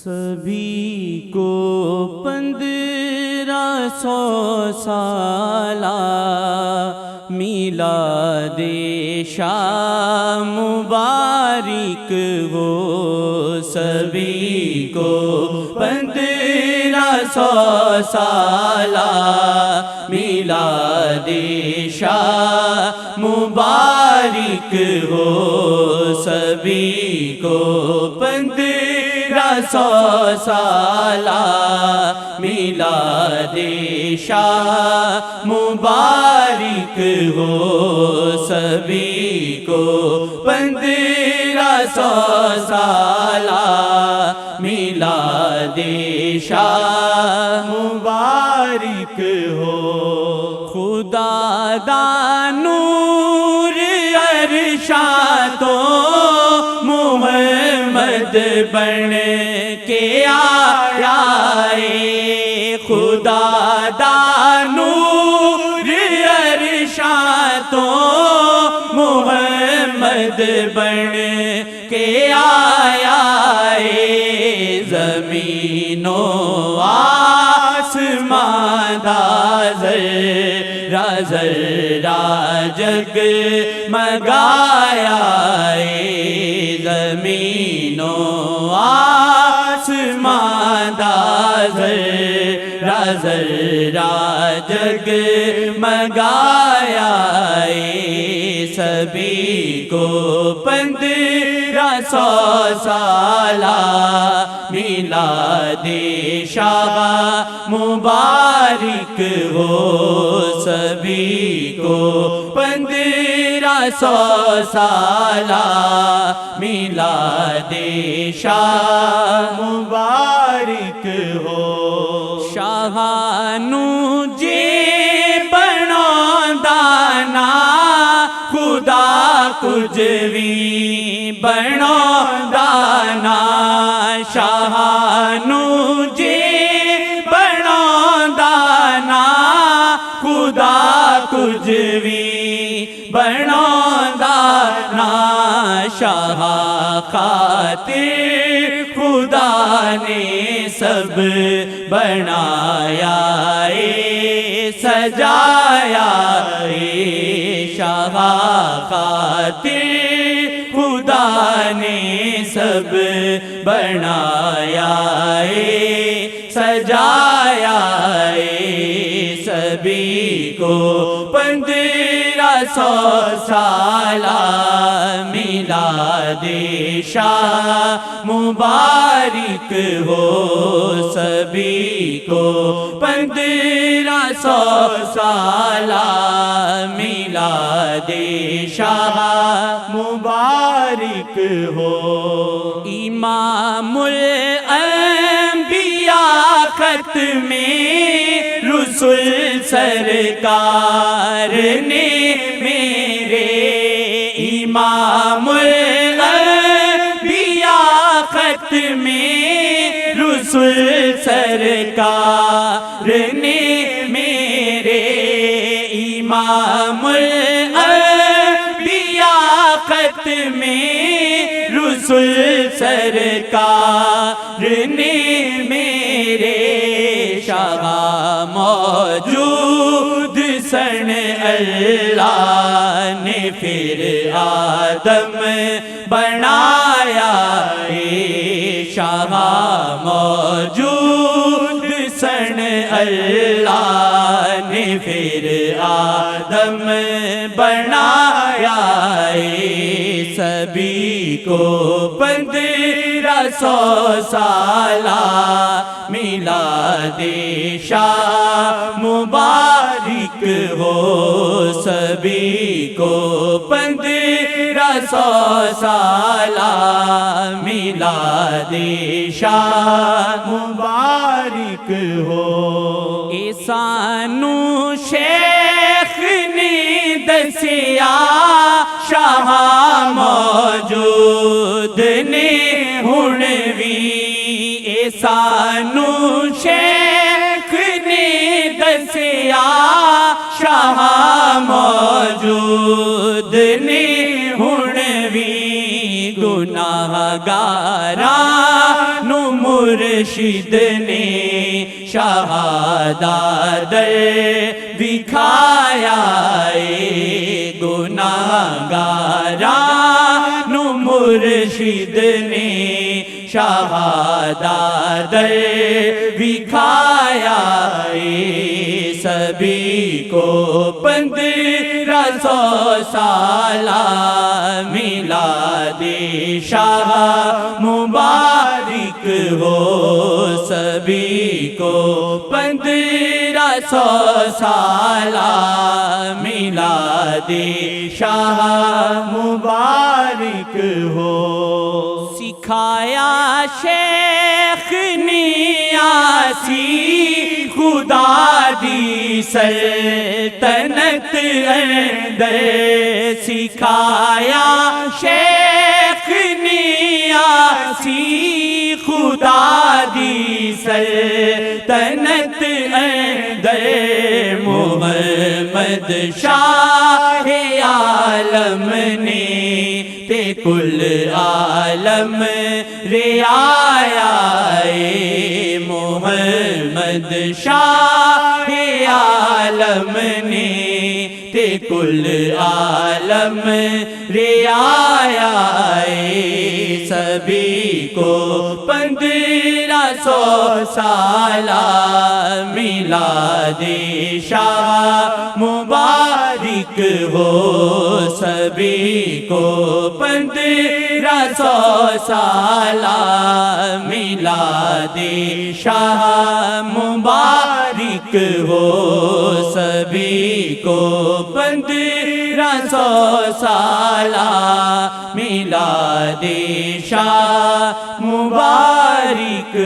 سبھی کو 1500 سالہ میلاد شاہ مبارک ہو، سبھی کو 1500 سالہ میلاد شاہ مبارک ہو، سبھی کو 1500 سالہ میلاد شاہ مبارک ہو، سبھی کو 1500 سالہ میلاد شاہ مبارک ہو۔ خدا دا نور عرشاں تو محمد بن کے آیا ہے، خدا دا نور عرشاں تو محمد بن کے آیا ہے، زمین و آسمان دا ذرہ ذرہ جگ مگایا ہے، زمین و آسمان دا ذرہ ذرہ جگ مگایا ہے، سبھی کو 1500 سالہ میلاد شاہ مبارک ہو، سبھی کو 1500 سالہ میلاد شاہ مبارک ہو۔ شاہ نو جی بناوندا نا خدا کچھ بھی بناوندا نا، شاہ نو جی بناوندا نا خدا کچھ بھی بناوندا نا، شاہ خاطر خدا نے سب بنایا ہے سجایا ہے، شاہ خاطر خدا نے سب بنایا ہے سجایا ہے، سبھی کو 1500 سالہ میلاد شاہ مبارک ہو، سبھی کو 1500 سالہ میلاد شاہ مبارک ہو۔ امام الانبیاء ختم رسول سرکار نے میرے، امام الانبیاء ختم رسول سرکار نے میرے، امام الانبیاء ختم رسول سرکار نے میرے، شاہ موجود سن اللہ نے پھر آدم بنایا ہے، شاہ موجود سن اللہ نے پھر آدم بنایا ہے، سبھی کو 1500 سالہ میلاد شاہ مبارک ہو، سبھی کو 1500 سالہ میلاد شاہ مبارک ہو۔ ایسانو شیخ نے دسیا شاہ موجود نے ہن وی، ایسانو شیخ نے دسیا شاہ موجود نے ہن وی، گناہگاراں نو مرشد نے شہادت دکھایا گناہگاران مرشد نے شہادت دکھایا سبھی کو 1500 سالہ میلاد شاہ مبارک ہو سبھی کو 1500 سالہ میلاد شاہ مبارک ہو سکھایا شیخ نیاسی خدا دی سلطنت اندر سکھایا شیخ نیاسی خدا دی سلطنت اندر محمد شاہ عالم نے تے کل عالم رعایا محمد شاہ عالم نے تے کل عالم رعایا سبھی کو 1500 سالہ میلاد شاہ مبارک ہو سبھی کو 1500 سالہ میلاد شاہ مبارک ہو سبھی کو 1500 سالہ میلاد شاہ مبارک